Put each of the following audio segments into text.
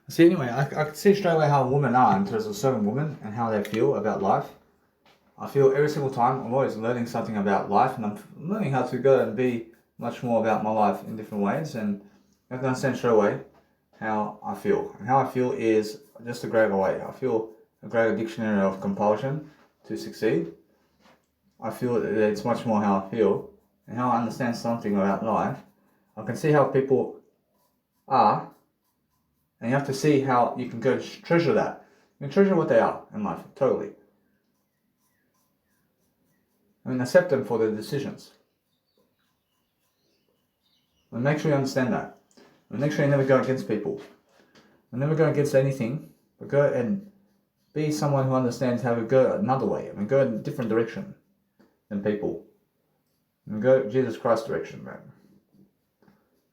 See, anyway, I can see straight away how women are in terms of certain women and how they feel about life. I feel every single time I'm always learning something about life, and I'm learning how to go and be much more about my life in different ways, and I can understand straight away how I feel. And how I feel is just a greater way. I feel a greater dictionary of compulsion to succeed. I feel that it's much more how I feel and how I understand something about life. I can see how people are, and you have to see how you can go treasure that. You can treasure what they are in life, totally. I mean, accept them for their decisions. And make sure you understand that. And make sure you never go against people. And never go against anything, but go and be someone who understands how to go another way. I mean, go in a different direction than people. And go Jesus Christ direction, man.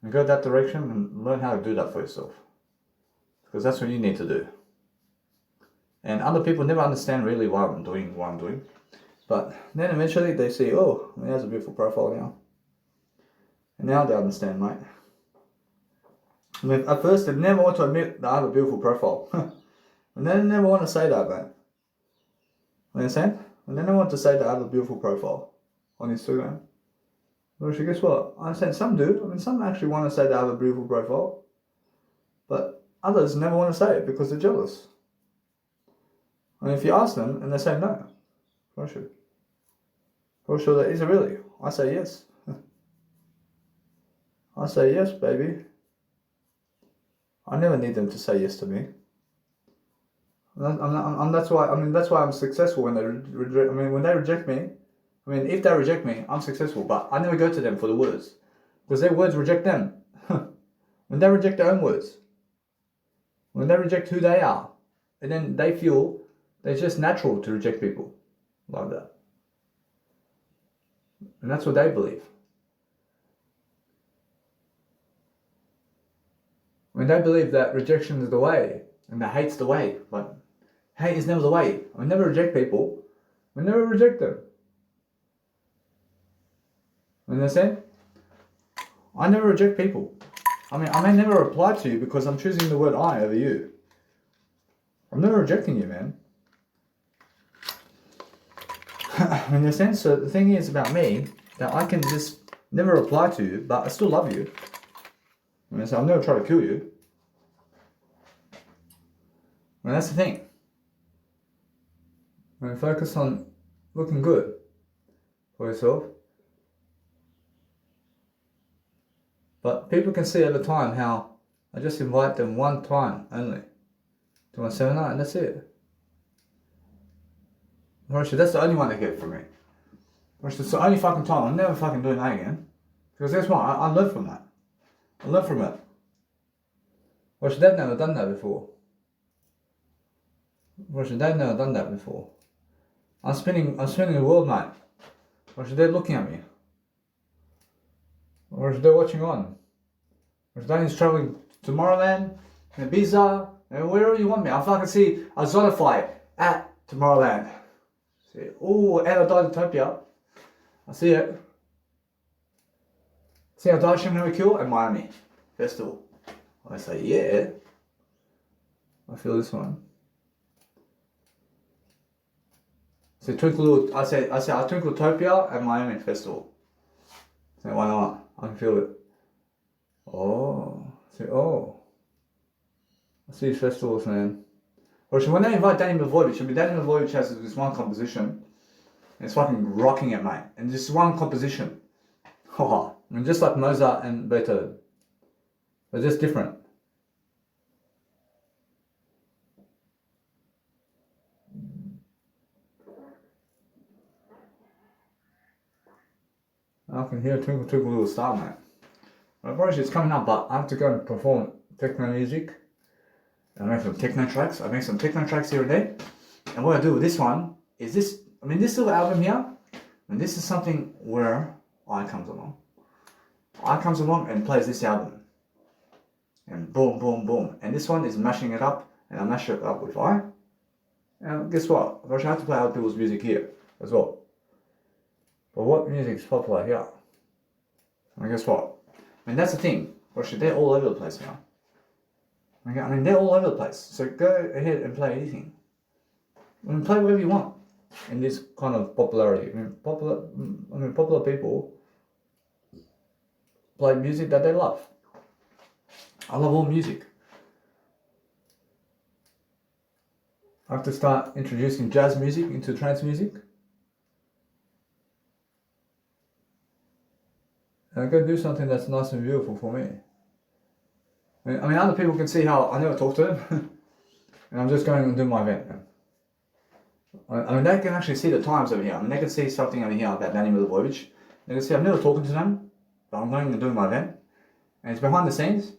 And go that direction and learn how to do that for yourself. Because that's what you need to do. And other people never understand really why I'm doing what I'm doing. But then eventually they see, oh, he has a beautiful profile now. And now they understand, mate. I mean, at first they never want to admit that I have a beautiful profile. And they never want to say that, man. You understand? And they never want to say that I have a beautiful profile on Instagram. But actually, guess what? I understand some do. I mean, some actually want to say that I have a beautiful profile. But others never want to say it because they're jealous. And if you ask them and they say no, for sure that is it really? I say yes. I say yes, baby. I never need them to say yes to me. That's why I'm successful when they reject. I mean, when they reject me. I mean, if they reject me, I'm successful. But I never go to them for the words, because their words reject them. When they reject their own words, when they reject who they are, and then they feel that it's just natural to reject people like that, and that's what they believe. When they believe that rejection is the way, and that hate's the way, but hate is never the way. We never reject people. We never reject them. You understand? I never reject people. I mean, I may never reply to you because I'm choosing the word I over you. I'm never rejecting you, man. You understand? So the thing is about me, that I can just never reply to you, but I still love you. I mean, so I'll never try to kill you. And that's the thing. I mean, focus on looking good for yourself. But people can see over time how I just invite them one time only to my seminar, and that's it. Actually, that's the only one they get from me. Actually, it's the only fucking time. I'm never fucking doing that again. Because guess what? I learned from that. I learned from it. Actually, they've never done that before. Actually, they've never done that before. I'm spinning the world, mate. Actually, they're looking at me. Or they're watching on. Or Danny's traveling to Tomorrowland, and Ibiza, and wherever you want me. I fucking see a Zonify at Tomorrowland. See, oh, and a Dinotopia. I see it. See a Daishim No Kill at Miami Festival. I say, yeah. I feel this one. See Twinkle, I say a Twinkletopia at Miami Festival. Say, why not? I can feel it. Oh, see, oh. I see these festivals, man. Or when they invite Danny Milivojevic, Danny Milivojevic has this one composition, and it's fucking rocking it, mate. And just one composition. I mean, just like Mozart and Beethoven. They're just different. I can hear Twinkle Twinkle Little Star, mate. Unfortunately, it's coming up, but I have to go and perform techno music. I make some techno tracks. I make some techno tracks here and there. And what I do with this one is this. I mean, this little album here. And this is something where I comes along. I comes along and plays this album. And boom, boom, boom. And this one is mashing it up. And I mash it up with I. And guess what? I have to play other people's music here as well. But what music is popular here? And guess what? And that's the thing. They're all over the place now. Okay? I mean, they're all over the place. So go ahead and play anything. I mean, play whatever you want in this kind of popularity. I mean, popular people play music that they love. I love all music. I have to start introducing jazz music into trance music. And I'm going to do something that's nice and beautiful for me. I mean, other people can see how I never talk to them. And I'm just going and doing my event. I mean, they can actually see the times over here. I mean, they can see something over here about Danny Milivojevic. They can see I'm never talking to them, but I'm going and doing my event. And it's behind the scenes.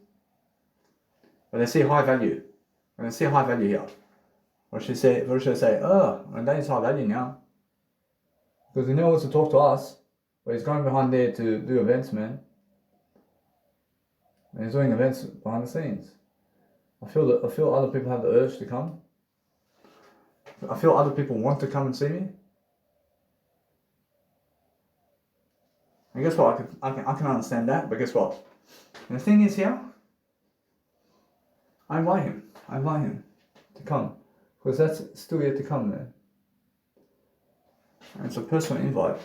But they see high value. And they see high value here. Or should I say, oh, and that is high value now. Because he never wants to talk to us, but he's going behind there to do events, man. And he's doing events behind the scenes. I feel other people have the urge to come. I feel other people want to come and see me. And guess what? I can understand that, but guess what? And the thing is here, I invite him to come. Because that's still yet to come, man. And it's a personal invite.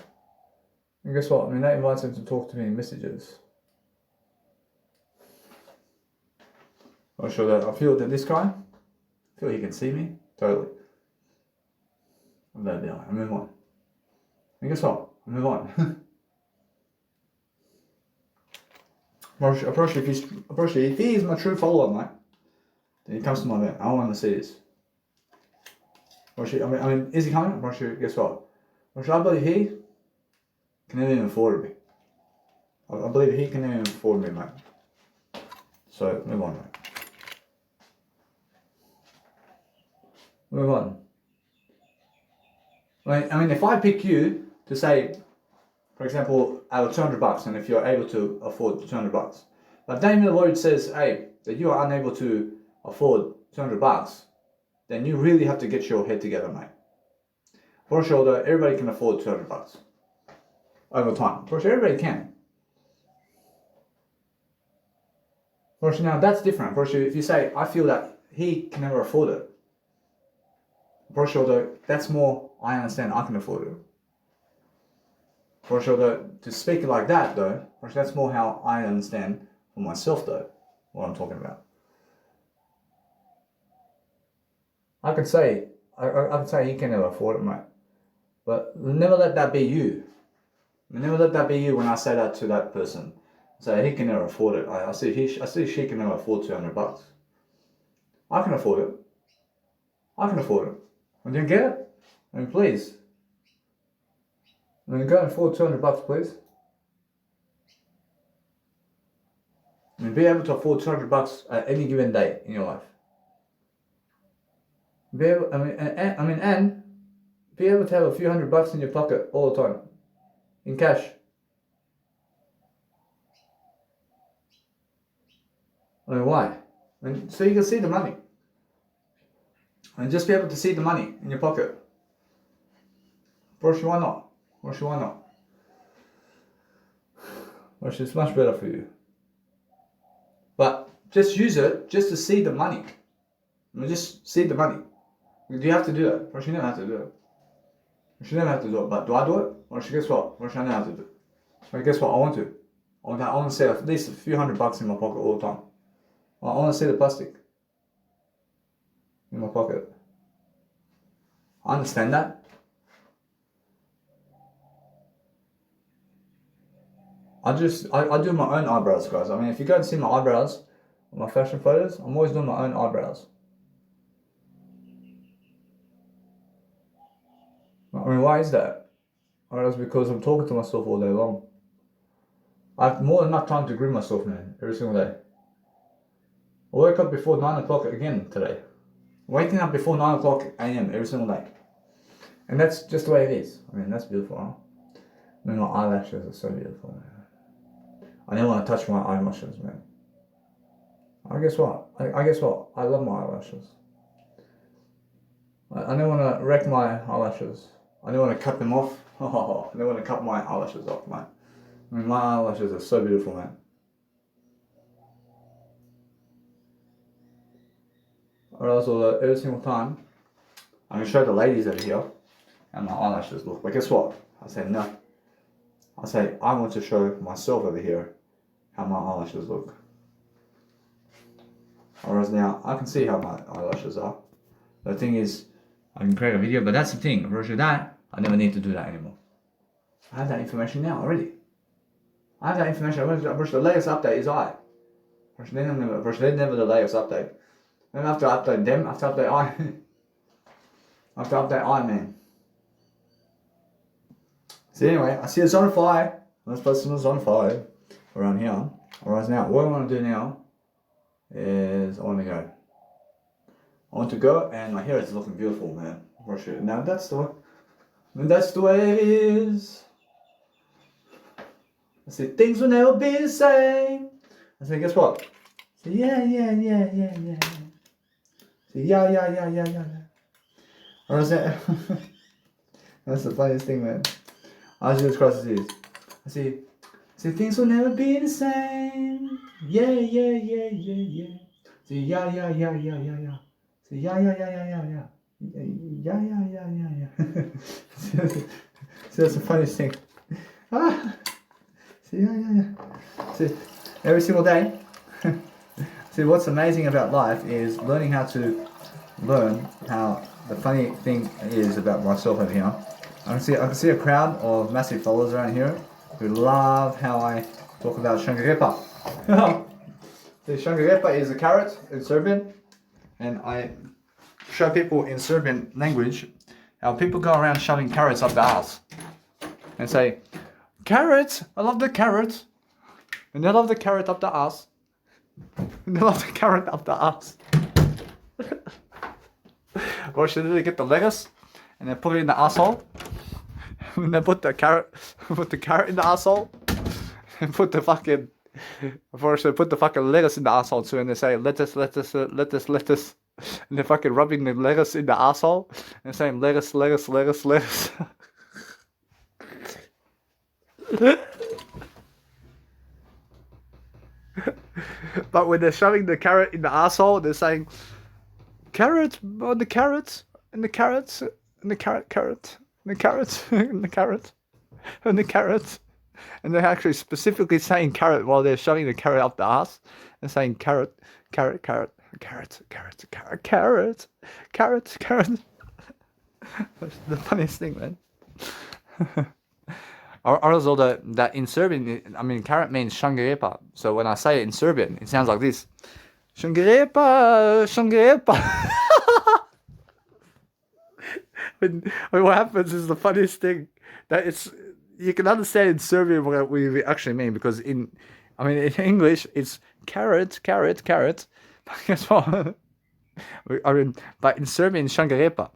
And guess what? I mean, that invites him to talk to me in messages. I feel that this guy, I feel he can see me, totally. I'm there, I move on. And guess what? I move on. If he is my true follower, mate, then he comes to my event. I want to see this. I mean, is he coming? Guess what? I believe he can even afford me. I believe he can even afford me, mate. So, move on, mate. Move on. I mean, if I pick you to say, for example, out of $200, and if you're able to afford $200, but Damien Lloyd says, hey, that you are unable to afford $200, then you really have to get your head together, mate. For sure, though, everybody can afford $200 over time. For sure, everybody can. For sure, now that's different. For sure, if you say, I feel that he can never afford it. For sure, though, that's more, I understand I can afford it. For sure, though, to speak like that, though, for sure, that's more how I understand for myself, though, what I'm talking about. I could say he can never afford it, mate. But never let that be you. Never let that be you when I say that to that person. Say he can never afford it. I see she can never afford $200. I can afford it. I can afford it. And you get it? I mean, please. I mean, go and afford $200, please. I mean, be able to afford $200 at any given day in your life. And be able to have a few $100 in your pocket all the time, in cash. I mean, why? I mean, so you can see the money. And just be able to see the money in your pocket. For sure, why not? For sure, why not? For sure, it's much better for you. But just use it just to see the money. I mean, just see the money. Do you have to do that? For sure, you never have to do it. You should never have to do it. But do I do it? Or guess what? For sure, I never have to do it. But guess what? I want to. I want to see at least a few $100 in my pocket all the time. I want to see the plastic in my pocket. I understand that. I do my own eyebrows, guys. I mean, if you go and see my eyebrows, my fashion photos, I'm always doing my own eyebrows. I mean, why is that? Well, that's because I'm talking to myself all day long. I have more than enough time to groom myself, man, every single day. I woke up before 9 o'clock again today. Waking up before 9 o'clock a.m. every single day. And that's just the way it is. I mean, that's beautiful, huh? I mean, my eyelashes are so beautiful, man. I never want to touch my eyelashes, man. I guess what? I love my eyelashes. I don't want to wreck my eyelashes. I don't want to cut them off. I don't want to cut my eyelashes off, man. I mean, my eyelashes are so beautiful, man. Or else every single time I'm gonna show the ladies over here how my eyelashes look. But guess what? I say no. I say I want to show myself over here how my eyelashes look. Whereas now I can see how my eyelashes are. The thing is, I can create a video, but that's the thing. Versus that, I never need to do that anymore. I have that information now already. I have that information. Versus the latest update is I. Versus they're never the latest update. Then after I update them, after update I. After update I, man. So anyway, I see a zone 5. Let's place in a zone 5 around here. Whereas now, what I want to do now is I want to go, and my hair is looking beautiful, man. Now that's the way it is. I said things will never be the same. I said, guess what? I said, yeah. I said, yeah. Or is that? That's the funniest thing, man. I was just cross this. I see things will never be the same. Yeah. See, yeah. See, yeah. See, that's the funniest thing. See, yeah. See, every single day. See, what's amazing about life is learning how to learn how the funny thing is about myself over here. I can see a crowd of massive followers around here who love how I talk about Shangarepa. The Shangarepa is a carrot in Serbian, and I show people in Serbian language how people go around shoving carrots up their ass and say, "Carrots, I love the carrot," and they love the carrot up the ass. And they love the carrot up the ass. Or should they get the lettuce and then put it in the asshole? And then put the carrot in the asshole, and put the fucking lettuce in the asshole too, and they say lettuce, and they're fucking rubbing the lettuce in the asshole and saying lettuce. But when they're shoving the carrot in the asshole, they're saying carrot on the carrots and the carrots and the carrot. The carrot, and the carrot, and the carrot, and they're actually specifically saying carrot while they're shoving the carrot up the ass and saying carrot. That's the funniest thing, man. Also, that in Serbian, I mean, carrot means Shangarepa. So when I say it in Serbian, it sounds like this: Shangarepa. When what happens is the funniest thing that you can understand in Serbian what we actually mean, because in English it's carrot. But guess what? But in Serbian it's Shangarepa.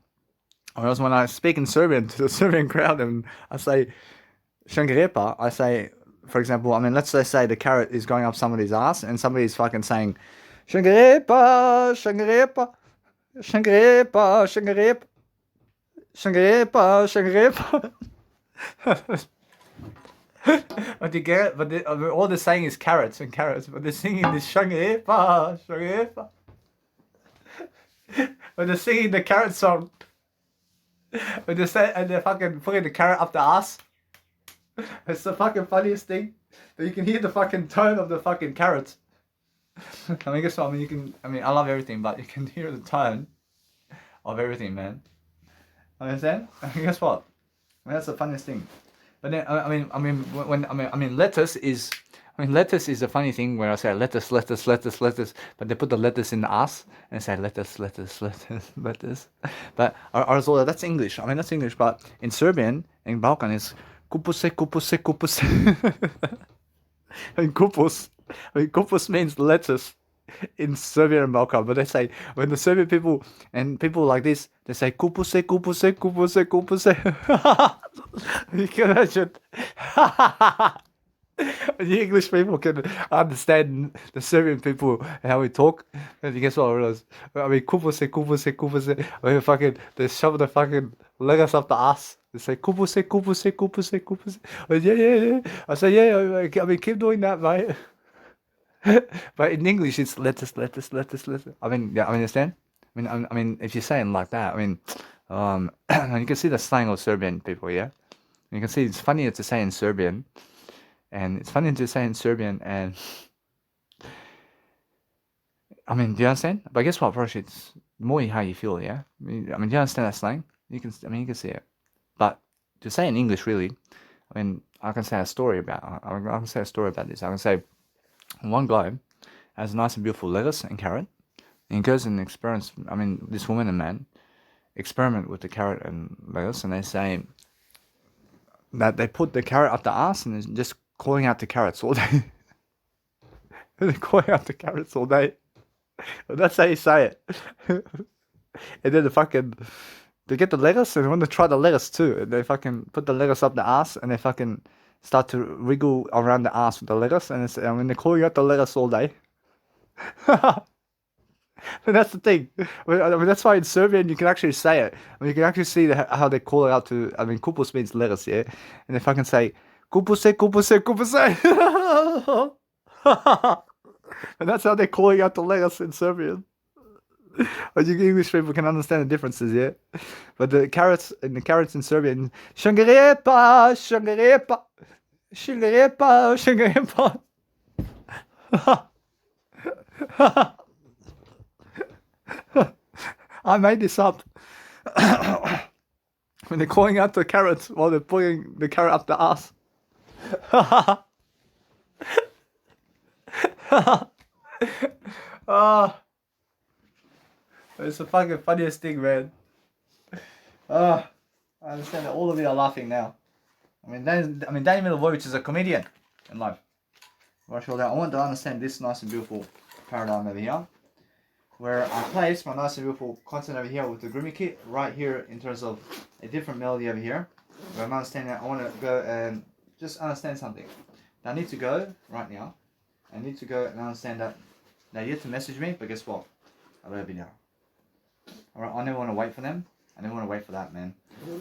Or else when I speak in Serbian to the Serbian crowd and I say Shangarepa, I say, for example, let's say the carrot is going up somebody's ass and somebody's fucking saying Shangarepa. But you get it? But all they're saying is carrots, but they're singing this Shangarepa. But they're singing the carrot song. But they're fucking putting the carrot up the ass. It's the fucking funniest thing. That you can hear the fucking tone of the fucking carrots. Guess what? I love everything, but you can hear the tone of everything, man. Understand? Guess what? That's the funniest thing. But then lettuce is a funny thing where I say lettuce, but they put the lettuce in the ass and say lettuce. But also that's English. That's English, but in Serbian, in Balkan, it's kupuse. Kupus means lettuce in Serbian and Balkan, but they say when the Serbian people and people like this, they say kupuse. You can imagine. The English people can understand the Serbian people how we talk. And guess what? Kupuse. They shove the fucking lettuce up the ass. They say kupuse. Yeah. I say yeah. Keep doing that, mate. But in English, it's lettuce. Yeah, I understand. I mean, if you say it like that, I mean, you can see the slang of Serbian people, yeah. You can see it's funnier to say in Serbian, and it's funnier to say in Serbian, and I mean, do you understand? But guess what, Prosh? It's more how you feel, yeah. Do you understand that slang? You can see it, but to say in English, really, I mean, I can say a story about. I can say a story about this. I can say one guy has a nice and beautiful lettuce and carrot, and he goes and experiments. I mean, this woman and man experiment with the carrot and lettuce, and they say that they put the carrot up the ass and they're just calling out the carrots all day. They're calling out the carrots all day. That's how you say it. And then they get the lettuce and they want to try the lettuce too. And they fucking put the lettuce up the ass and they fucking start to wriggle around the ass with the lettuce. And they're calling out the lettuce all day. And that's the thing. I mean, that's why in Serbian you can actually say it. I mean, you can actually see how they call it out to. I mean, kupus means lettuce, yeah, and they fucking say kupuse, kupuse, kupuse. And that's how they're calling out the lettuce in Serbian. But you English people can understand the differences, yeah. But the carrots in Serbian, shangarepa, shangarepa, shangarepa, shangarepa. I made this up. When they're calling out the carrots while they're pulling the carrot up the ass. It's the fucking funniest thing, man. I understand that all of you are laughing now. Danny Milivojevic is a comedian in life. I want to understand this nice and beautiful paradigm over here, where I place my nice and beautiful content over here with the grooming kit right here in terms of a different melody over here. Where I'm understanding that I want to go and just understand something. I need to go right now. I need to go and understand that they're yet to message me, but guess what? I better be now. Alright, I never want to wait for them. I never want to wait for that, man.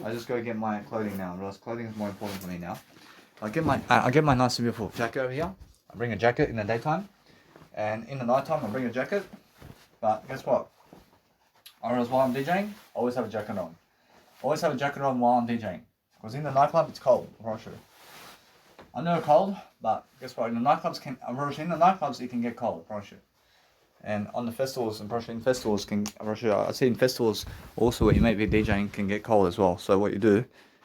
I just go get my clothing now. I realize clothing is more important for me now. I get my nice and beautiful jacket over here. I bring a jacket in the daytime, and in the nighttime I bring a jacket. But guess what? I realize while I'm DJing, I always have a jacket on. Always have a jacket on while I'm DJing. Because in the nightclub it's cold, for sure. I know it's cold, but guess what? In the nightclubs it can get cold, for sure. And on the festivals, and in festivals I've seen festivals also where you may be DJing can get cold as well. So what you do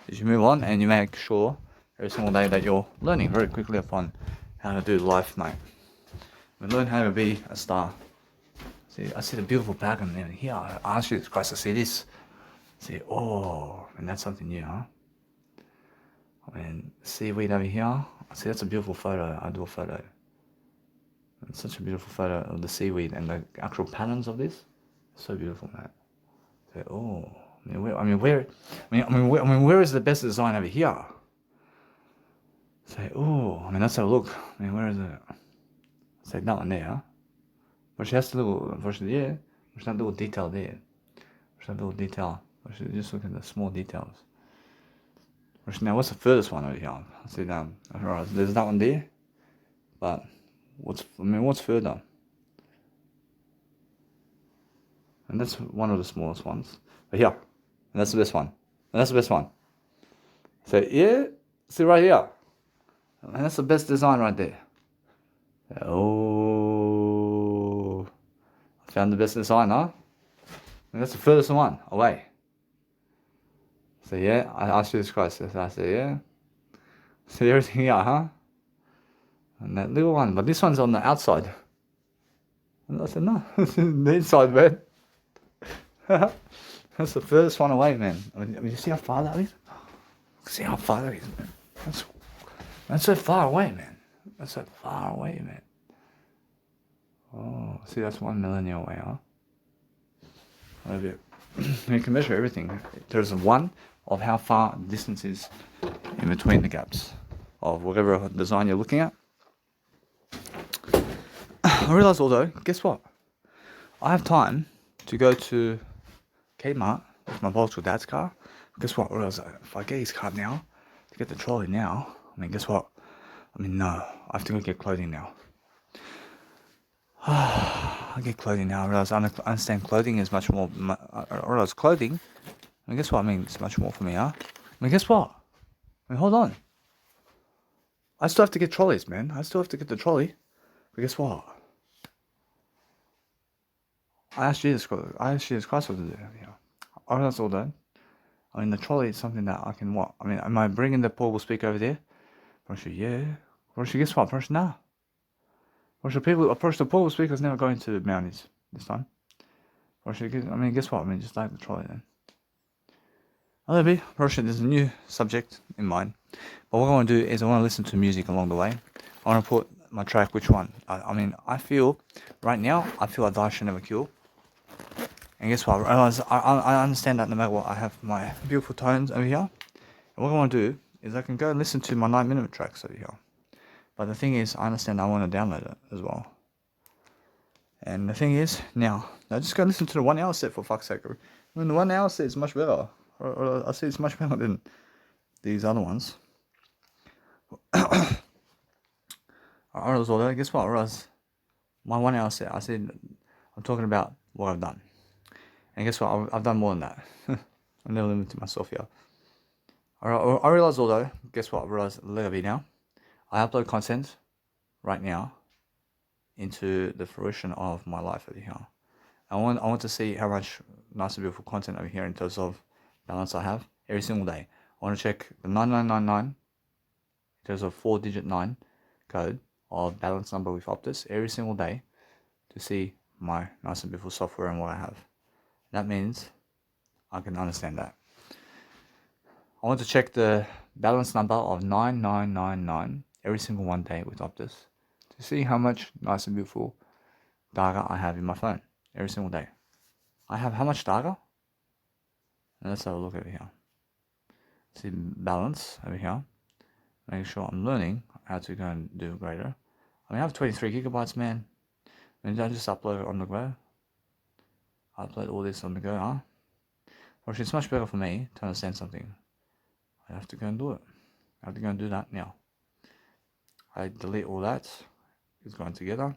is you move on and you make sure every single day that you're learning very quickly upon how to do life, mate. And learn how to be a star. See, I see the beautiful background there. Here, I ask you, Christ, I see this. See, oh, and that's something new, huh? I mean, seaweed over here. See, that's a beautiful photo. I do a photo. It's such a beautiful photo of the seaweed and the actual patterns of this. So beautiful, man. So, oh, where is the best design over here? Say, oh, let's have a look. Where is it? Say that one there, huh? But she has a little, yeah. There's that little detail there. There's that little detail. Just look at the small details. Now, what's the furthest one over here? I see that. Alright, there's that one there. But what's further? And that's one of the smallest ones. But here, and that's the best one. And that's the best one. So yeah, see right here. And that's the best design right there. Oh, I found the best design, huh? And that's the furthest one away. So yeah, I asked you this question. So I said, yeah. See everything here, huh? And that little one, but this one's on the outside. And I said, no, it's the inside, man. That's the furthest one away, man. I mean, you see how far that is? See how far that is, man. That's so far away, man. That's so far away, man. Oh, see, that's 1 millennia away, huh? You can measure everything. There's one of how far the distance is in between the gaps of whatever design you're looking at. I realised although, guess what? I have time to go to Kmart with my Volkswagen dad's car. Guess what? I realised if I get his car now, to get the trolley now, guess what? No, I have to go get clothing now. I get clothing now. I realize I understand clothing is much more. I realize clothing. I mean, guess what? I mean, it's much more for me, huh? I mean, guess what? I mean, hold on. I still have to get trolleys, man. I still have to get the trolley. But guess what? I asked Jesus Christ what to do. You know, I realize all that. I mean, the trolley is something that I can what? I mean, am I bringing the portable speaker over there? Brushy, yeah. Brushy, guess what? Brushy, nah. Brushy, people approach the portable speaker's never going to Mounties this time. Brushy, I mean, guess what? I mean, just like the trolley then. Hello, B. Brushy, there's a new subject in mind. But what I want to do is I want to listen to music along the way. I want to put my track, which one? I mean, I feel, right now, I feel I should never kill. And guess what? I understand that no matter what, I have my beautiful tones over here. And what I want to do is I can go and listen to my 9-minute tracks over here. But the thing is, I understand I want to download it as well. And the thing is, now I just go listen to the 1 hour set for fuck's sake. I mean, the 1 hour set is much better. Or I say it's much better than these other ones. Alright, guess what? My 1 hour set, I said, I'm talking about what I've done. And guess what? I've done more than that. I'm never limiting myself here. Alright, I realize although, guess what? I realize a little bit now. I upload content right now into the fruition of my life over here. I want to see how much nice and beautiful content over here in terms of balance I have every single day. I want to check the 9999 in terms of 4-digit 9 code of balance number with Optus every single day to see my nice and beautiful software and what I have. That means I can understand that. I want to check the balance number of 9999 every single one day with Optus to see how much nice and beautiful data I have in my phone every single day. I have how much data? And let's have a look over here. See balance over here. Make sure I'm learning how to go and do greater. I mean, I have 23 gigabytes, man. And I just upload it on the go. Upload all this on the go, huh? Which it's much better for me to understand something. I have to go and do it. I have to go and do that now. I delete all that. It's going together.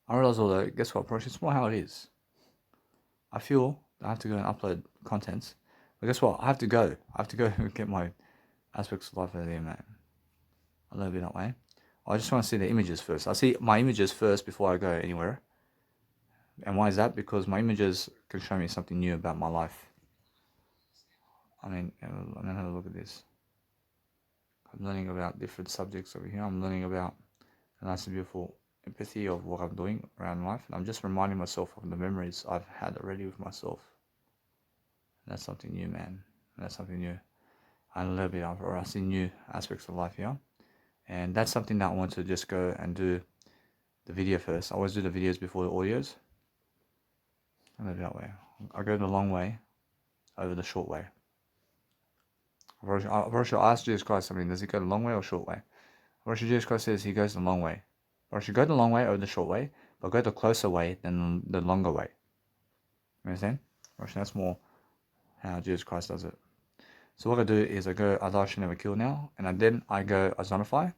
I realize all that. Guess what, approach? It's more how it is. I feel I have to go and upload contents. But guess what? I have to go and get my aspects of life over there, man. A little bit that way. I just want to see the images first. I see my images first before I go anywhere. And why is that? Because my images can show me something new about my life. I mean, I'm gonna have a look at this. I'm learning about different subjects over here. I'm learning about a nice and beautiful empathy of what I'm doing around life. And I'm just reminding myself of the memories I've had already with myself. And that's something new, man. And that's something new. And a little bit of, or I see new aspects of life here. And that's something that I want to just go and do the video first. I always do the videos before the audios. I live that way. I go the long way over the short way. I asked Jesus Christ something. Does he go the long way or short way? Jesus Christ says he goes the long way. Or I should go the long way over the short way, but go the closer way than the longer way. You understand? Or that's more how Jesus Christ does it. So what I do is I go Allah should never kill now, and then I go Ozonify.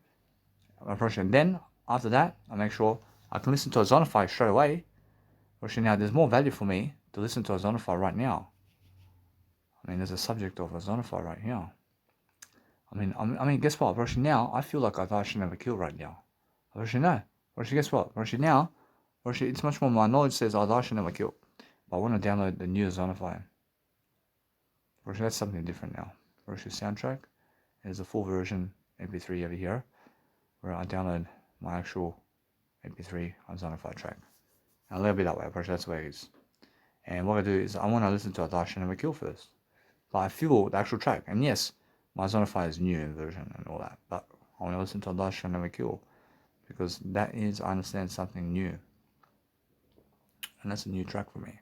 And then after that, I make sure I can listen to Ozonify straight away. Or now there's more value for me to listen to Ozonify right now. I mean, there's a subject of Ozonify right here. I mean, guess what? Roshi, now I feel like I should never kill right now. Roshi, no. Roshi, guess what? Roshi, now, Roshi, it's much more. My knowledge says I should never kill, but I want to download the new Ozonify. Roshi, that's something different now. Roshi soundtrack is a full version MP3 over here, where I download my actual MP3 Ozonify track. And a little bit that way, Roshi, that's the way it is. And what I do is I want to listen to I should never kill first, but I feel the actual track. And yes, my Ozonify is new in version and all that, but I want to listen to Allah Shall Never Kill because that is, I understand, something new, and that's a new track for me.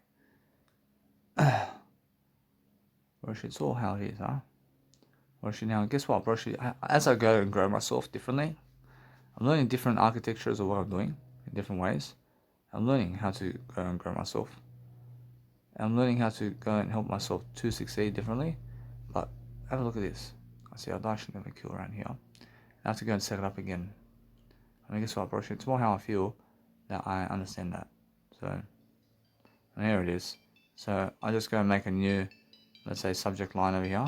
Roshi, it's all how it is, huh? Roshi, now guess what, Roshi? As I go and grow myself differently, I'm learning different architectures of what I'm doing in different ways. I'm learning how to go and grow myself. I'm learning how to go and help myself to succeed differently. But have a look at this. I see I should never kill around here. I have to go and set it up again. I mean, guess what, bro? It's more how I feel that I understand that. So, and here it is. So I just go and make a new, let's say, subject line over here.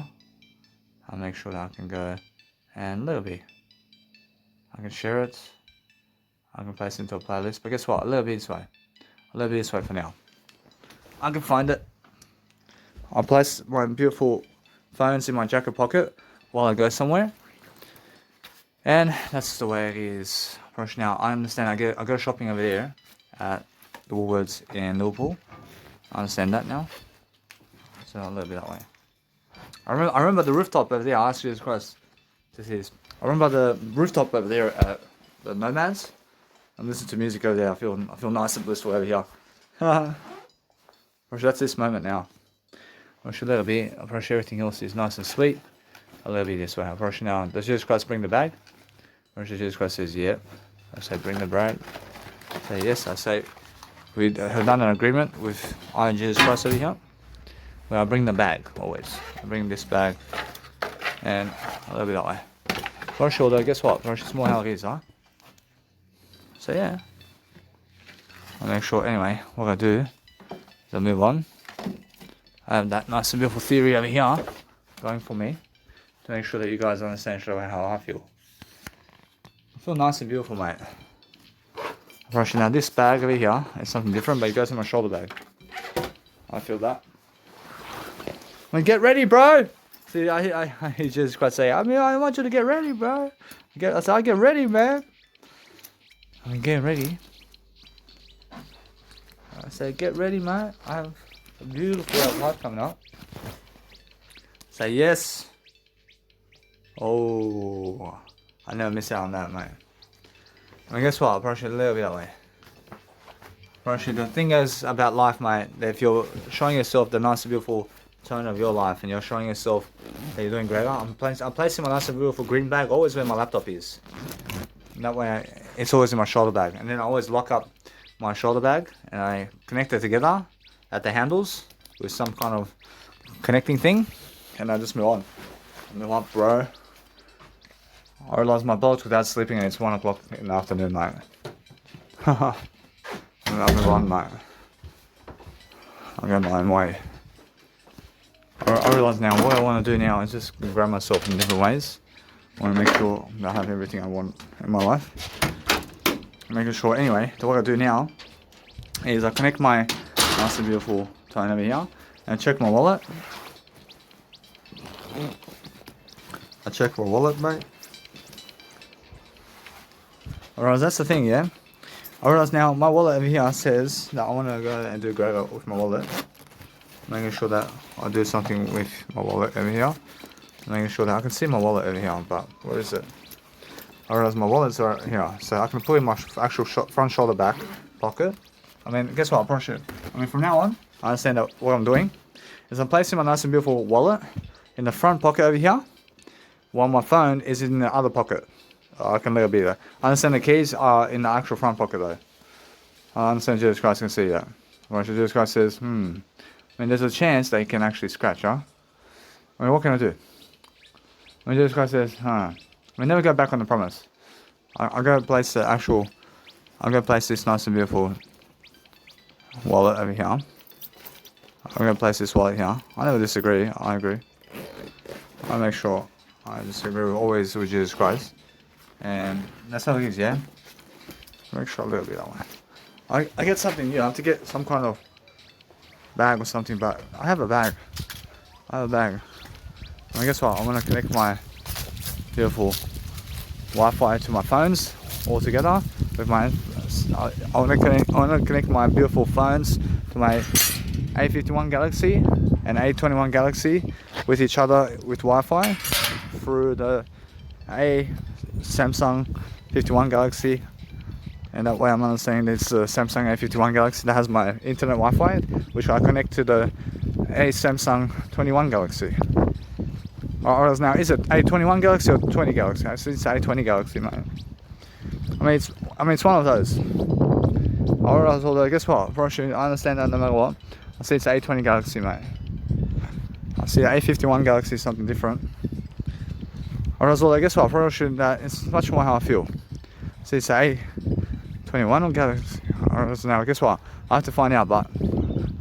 I'll make sure that I can go and Littleby. I can share it. I can place it into a playlist. But guess what? Littleby this way. Littleby this way for now. I can find it. I'll place my beautiful phones in my jacket pocket while I go somewhere. And that's the way it is. Now I understand. I go shopping over there at the Woolworths in Liverpool. I understand that now. So a little bit that way. I remember the rooftop over there. I asked you this question. This is. I remember the rooftop over there at the Nomads. I'm listening to music over there. I feel nice and blissful over here. That's this moment now. A little bit. I brush everything else is nice and sweet. A little bit this way. I brush now. Does Jesus Christ bring the bag? Or Jesus Christ says, yeah. I say, bring the bag. I say, yes. I say, we have done an agreement with I and Jesus Christ over here. Where I bring the bag, always. I bring this bag. And a little bit that way. Brush shoulder, guess what? Brush is more how it is, huh? So, yeah. I'll make sure, anyway, what I do is I'll move on. I have that nice and beautiful theory over here going for me to make sure that you guys understand straight away how I feel. I feel nice and beautiful, mate. Brushing now this bag over here is something different, but it goes in my shoulder bag. I feel that. I mean, get ready, bro. See, I hear Jesus Christ say, I want you to get ready, bro. I said, I get ready, man. I mean, get ready. I say, get ready, mate. I have a beautiful life coming up. Say yes. Oh, I never miss out on that, mate. I mean, guess what? I'll brush it a little bit that way. Brush it. The thing is about life, mate, that if you're showing yourself the nice and beautiful tone of your life and you're showing yourself that you're doing great, I'm placing my nice and beautiful green bag always where my laptop is. And that way, it's always in my shoulder bag. And then I always lock up my shoulder bag and I connect it together at the handles with some kind of connecting thing. And I just move on. Move on, bro. I realised my bolts without sleeping and it's 1 o'clock in the afternoon, mate. I'll move on, mate. I'll go my own way. I realise now what I want to do now is just grab myself in different ways. I want to make sure that I have everything I want in my life. Making sure, anyway, so what I do now is I connect my nice and beautiful tone over here and check my wallet. I check my wallet, mate. Alright, that's the thing, yeah? I realise now my wallet over here says that I want to go and do great with my wallet. Making sure that I do something with my wallet over here. Making sure that I can see my wallet over here, but where is it? I realise my wallet's right here, so I can put in my actual front shoulder back pocket. I mean, guess what? I'll brush it. I mean, from now on, I understand that what I'm doing is I'm placing my nice and beautiful wallet in the front pocket over here, while my phone is in the other pocket. I can let it be there. I understand the keys are in the actual front pocket though. I understand Jesus Christ can see that. When Jesus Christ says, I mean, there's a chance that you can actually scratch, huh? I mean, what can I do? When Jesus Christ says, we never go back on the promise. I'll go place the actual, I'll go place this nice and beautiful wallet over here. I'm going to place this wallet here. I never disagree, I agree. I make sure I disagree always with Jesus Christ. And that's how it is, yeah? Make sure a little bit that way. I get something, I have to get some kind of bag or something, but I have a bag. I mean, guess what? I'm going to connect my beautiful Wi-Fi to my phones all together with my I want to connect my beautiful phones to my A51 Galaxy and A21 Galaxy with each other with Wi-Fi through the Samsung 51 Galaxy, and that way I'm understanding it's the Samsung A51 Galaxy that has my internet Wi-Fi, which I connect to the Samsung 21 Galaxy. Or now, is it A21 Galaxy or 20 Galaxy? I think it's A20 Galaxy, mate. I mean, it's one of those. Although, guess what? I understand that no matter what. I see it's A20 Galaxy, mate. I see A51 Galaxy is something different. Although, guess what? It's much more how I feel. See, it's A21 or Galaxy. now guess what? I have to find out, but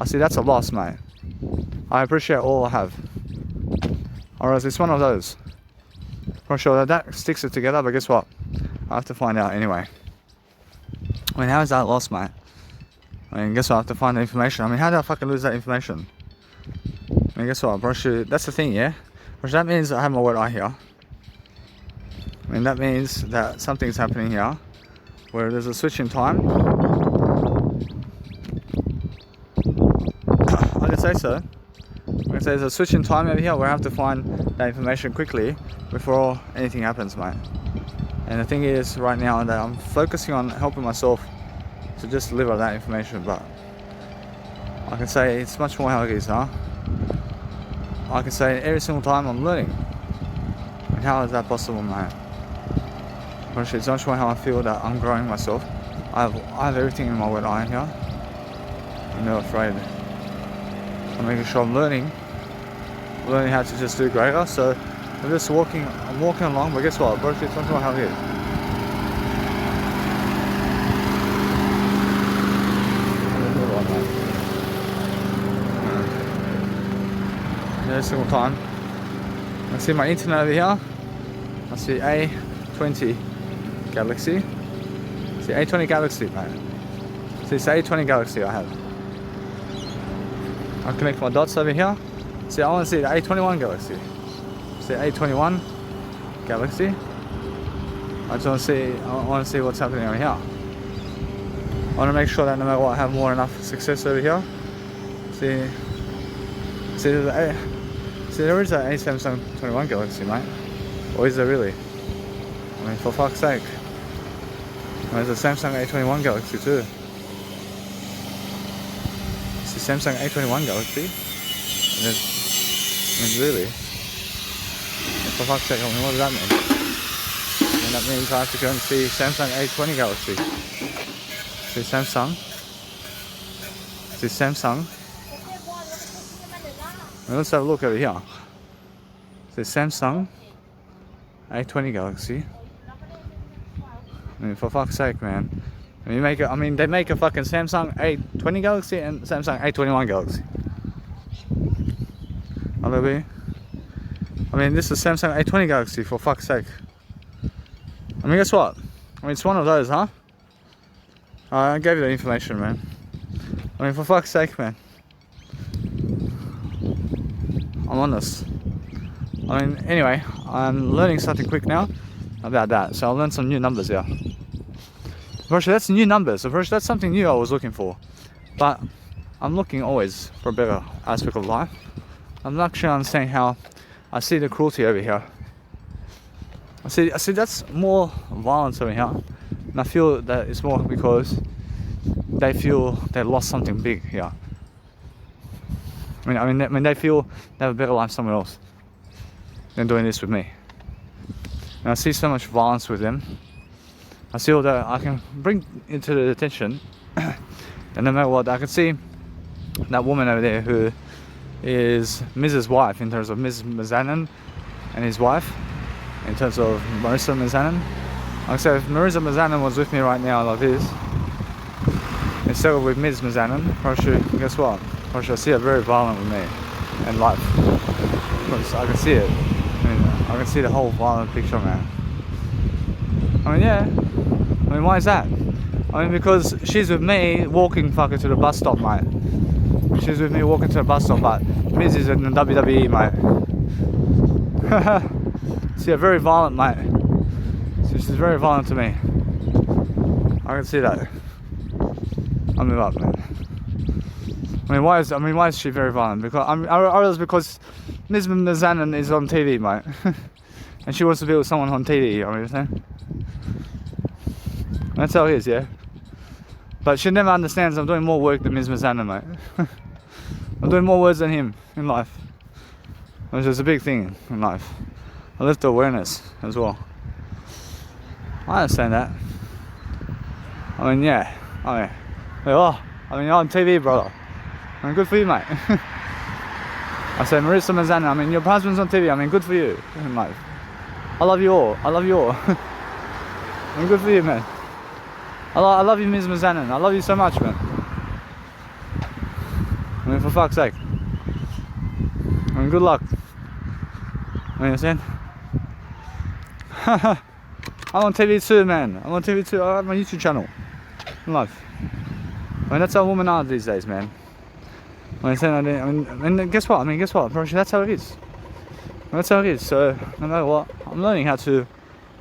I see that's a loss, mate. I appreciate all I have. Or else it's one of those. For sure that sticks it together, but guess what? I have to find out anyway. I mean, how is that lost, mate? I mean, guess what? I have to find the information. I mean, how did I fucking lose that information? I mean, guess what, bro? That's the thing, yeah? Bro, that means I have my word eye here. I mean, that means that something's happening here where there's a switch in time. I can say so. I can say there's a switch in time over here where I have to find that information quickly before anything happens, mate. And the thing is, right now, that I'm focusing on helping myself to just deliver that information, but I can say it's much more how it is, huh? I can say every single time I'm learning. And how is that possible, mate? It's much more how I feel that I'm growing myself. I have everything in my word eye here. I'm not afraid. I'm making sure I'm learning how to just do greater. So I'm just walking along, but guess what? It's much more how it is. Every single time. I see my internet over here. I see A20 Galaxy. See A20 Galaxy, mate. See it's A20 Galaxy I have. I connect my dots over here. See, I want to see the A21 Galaxy. See A21 Galaxy. I just want to see what's happening over here. I want to make sure that no matter what, I have more than enough success over here. See, there is an Samsung 21 Galaxy, mate. Or is there really? I mean, for fuck's sake. There's a Samsung A21 Galaxy too. It's the Samsung A21 Galaxy. I mean, really? And for fuck's sake, I mean, what does that mean? I mean, that means I have to go and see Samsung A20 Galaxy. See Samsung. See Samsung. Let's have a look over here. The Samsung A20 Galaxy. I mean, for fuck's sake, man. They make a fucking Samsung A20 Galaxy and Samsung A21 Galaxy. I mean, this is Samsung A20 Galaxy, for fuck's sake. I mean, guess what? I mean, it's one of those, huh? I gave you the information, man. I mean, for fuck's sake, man. I'm on this. I mean, anyway, I'm learning something quick now about that. So I'll learn some new numbers here. Virtually, that's new numbers. So virtually, that's something new I was looking for. But I'm looking always for a better aspect of life. I'm not sure I'm saying how I see the cruelty over here. I see that's more violence over here. And I feel that it's more because they feel they lost something big here. I mean, they feel they have a better life somewhere else than doing this with me. And I see so much violence with them. I see all that I can bring into the attention. And no matter what, I can see that woman over there who is Mrs. Wife in terms of Ms. Mazanin and his wife, in terms of Marissa Mazanin. Like I said, if Marissa Mazanin was with me right now like this, instead of with Ms. Mazanin, probably, guess what? I see her very violent with me and life. I can see it. I can see the whole violent picture, man. I mean, yeah. I mean, why is that? I mean, because she's with me walking fucking to the bus stop, mate. She's with me walking to the bus stop, but Miz is in the WWE, mate. See her very violent, mate. So she's very violent to me. I can see that. I'll move up, man. I mean, why is she very violent? Because Ms. Mazanin is on TV, mate. And she wants to be with someone on TV, you know what I'm saying? That's how it is, yeah? But she never understands I'm doing more work than Ms. Mazanin, mate. I'm doing more words than him in life. Which is a big thing in life. I lift the awareness as well. I understand that. I mean, yeah. I mean, you're on TV, brother. I mean, good for you, mate. I say, Marissa Mazanin, I mean, your husband's on TV. I mean, good for you in life. I love you all. I love you all. I mean, good for you, man. I love you, Ms. Mazanin. I love you so much, man. I mean, for fuck's sake. I mean, good luck. You understand? I'm on TV too, man. I'm on TV too. I have my YouTube channel. Life. I mean, that's how women are these days, man. I mean, guess what? Bro, that's how it is. That's how it is. So, no matter what, I'm learning how to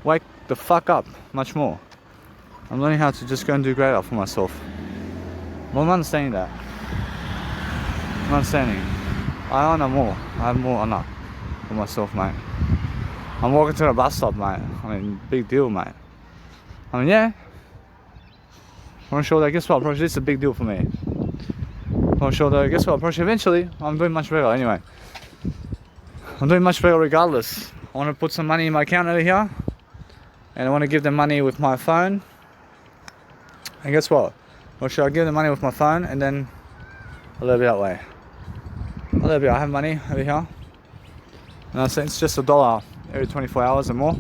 wake the fuck up much more. I'm learning how to just go and do greater for myself. Well, I'm understanding that. I'm understanding. I honor more. I have more honor for myself, mate. I'm walking to the bus stop, mate. I mean, big deal, mate. I mean, yeah. I'm sure that, guess what, bro, this is a big deal for me. I'm sure that, guess what, bro, eventually, I'm doing much better anyway. I'm doing much better regardless. I want to put some money in my account over here. And I want to give them money with my phone. And guess what? Or should I give them money with my phone and then a little bit that way? A little bit, I have money over here. And I say it's just $1 every 24 hours or more.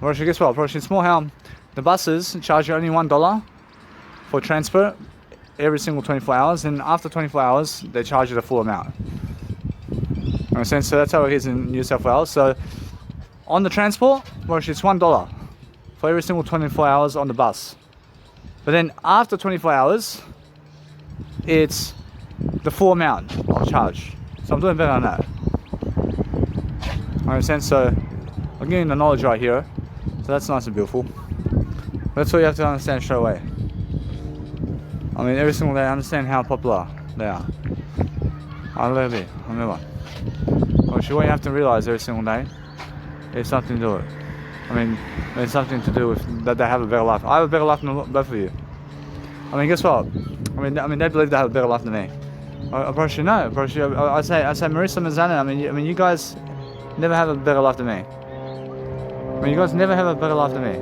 Or guess what? Bro, it's more how the buses charge you only $1 for transfer every single 24 hours. And after 24 hours, they charge you the full amount. So that's how it is in New South Wales. So on the transport, well, it's $1 for every single 24 hours on the bus. But then after 24 hours, it's the full amount of charge. So I'm doing better on that. Understand? So I'm getting the knowledge right here. So that's nice and beautiful. That's what you have to understand straight away. I mean, every single day I understand how popular they are. I love it. I remember. What you have to realize every single day is something to do with it. I mean, it's something to do with that they have a better life. I have a better life than both of you. I mean, guess what? I mean, they believe they have a better life than me. I approach you, no. Approach you. I say, Marissa Mazanin. I mean, you guys never have a better life than me. I mean, you guys never have a better life than me.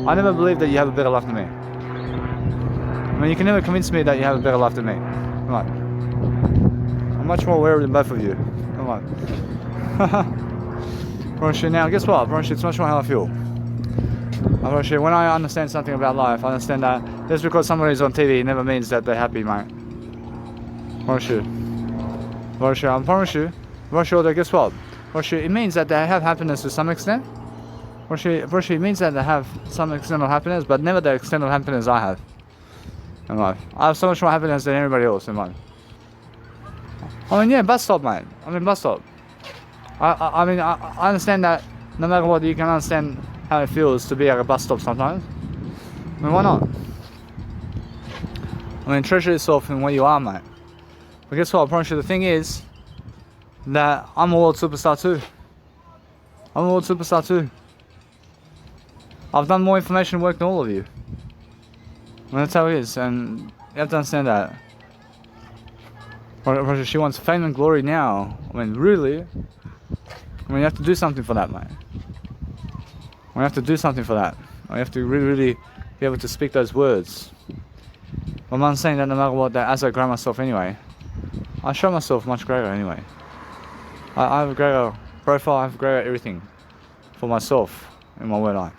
I never believe that you have a better life than me. I mean, you can never convince me that you have a better life than me. Come on. I'm much more aware than both of you. Come on. Now, guess what? It's much more how I feel. When I understand something about life, I understand that just because somebody's on TV never means that they're happy, mate. I promise you, that guess what? It means that they have happiness to some extent. It means that they have some extent of happiness, but never the extent of happiness I have in life. I have so much more happiness than anybody else in life. I mean, yeah, bus stop, mate. Bus stop. I mean, I understand that no matter what, you can understand how it feels to be at a bus stop sometimes. I mean, why not? I mean, treasure yourself in where you are, mate. But guess what? I promise you, the thing is that I'm a world superstar too. I've done more information work than all of you. I mean, that's how it is, and you have to understand that. She wants fame and glory now. I mean, really? I mean, you have to do something for that, mate. We have to do something for that. We have to really be able to speak those words. But I'm saying that no matter what, that as I grow myself anyway, I show myself much greater anyway. I have a greater profile, I have greater everything for myself in my word eye.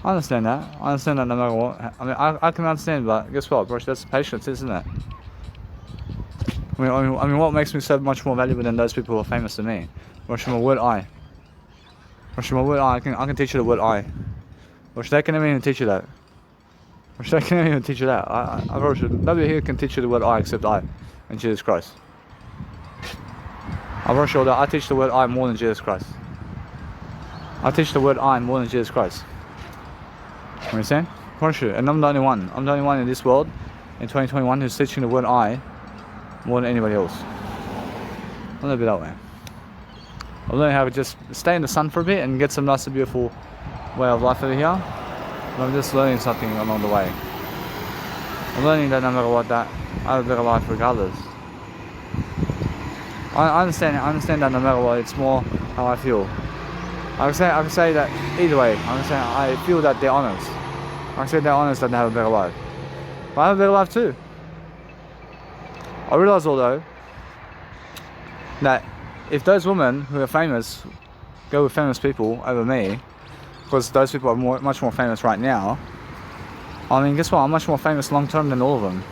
I understand that. I understand that no matter what. I mean, I can understand, but guess what, bro? That's patience, isn't it? I mean, what makes me so much more valuable than those people who are famous to me? Watch my word eye. Watch my word eye. I can teach you the word eye. Watch, they can never even teach you that. Watch, they can never even teach you that. I promise you, nobody here can teach you the word I except I and Jesus Christ. I'm pretty sure that I teach the word I more than Jesus Christ. I teach the word I more than Jesus Christ. You understand? I'm pretty sure, and I'm the only one. I'm the only one in this world in 2021 who's teaching the word I more than anybody else. I'll live it that way. I'll learn how to just stay in the sun for a bit and get some nice and beautiful way of life over here. And I'm just learning something along the way. I'm learning that no matter what, that I have a better life regardless. I understand that no matter what, it's more how I feel. I can say that either way. I feel that they're honest. I can say they're honest that they have a better life. But I have a better life too. I realise although that if those women who are famous go with famous people over me, because those people are much more famous right now, I mean, guess what? I'm much more famous long term than all of them.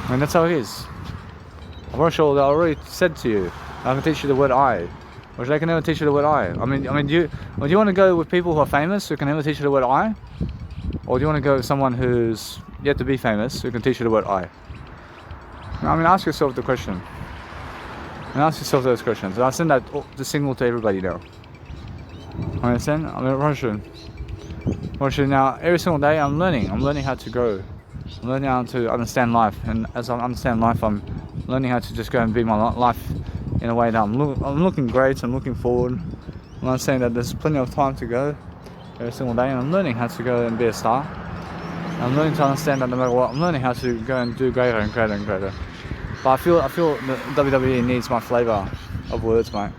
I mean, that's how it is. I'm pretty sure that I already said to you, I can teach you the word I. Or they can never teach you the word I. I mean, do you want to go with people who are famous who can never teach you the word I? Or do you want to go with someone who's yet to be famous who can teach you the word I? I mean, ask yourself the question. And ask yourself those questions. And I send that the signal to everybody now. Understand? I mean, Russia now, every single day I'm learning how to grow. I'm learning how to understand life. And as I understand life, I'm learning how to just go and be my life in a way that I'm looking great, I'm looking forward. I'm not saying that there's plenty of time to go every single day, and I'm learning how to go and be a star. I'm learning to understand that no matter what, I'm learning how to go and do greater and greater and greater. But I feel the WWE needs my flavour of words, mate.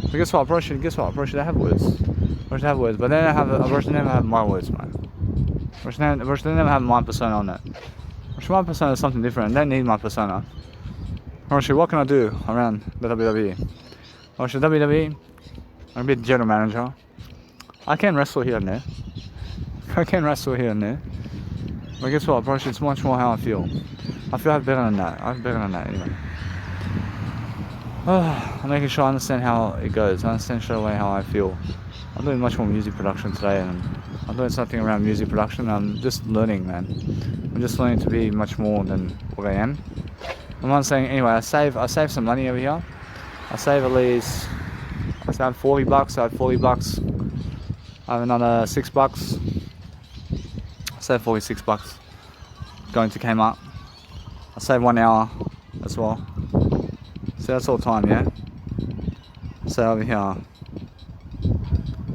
But guess what? I should have words. But they don't have my words, mate. They never have my persona on it. My persona is something different. They need my persona. What can I do around the WWE? WWE, I'm a general manager. I can wrestle here and there. But guess what? It's much more how I feel. I feel I have better than that. Anyway. I'm making sure I understand how it goes. I understand straight away how I feel. I'm doing much more music production today, and I'm doing something around music production. I'm just learning, man. I'm just learning to be much more than what I am. I'm not saying anyway. I save some money over here. I save at least. I have $40. I have $40. I have another $6. I save $46 going to Kmart. I save 1 hour as well. So that's all time, yeah? So over here, a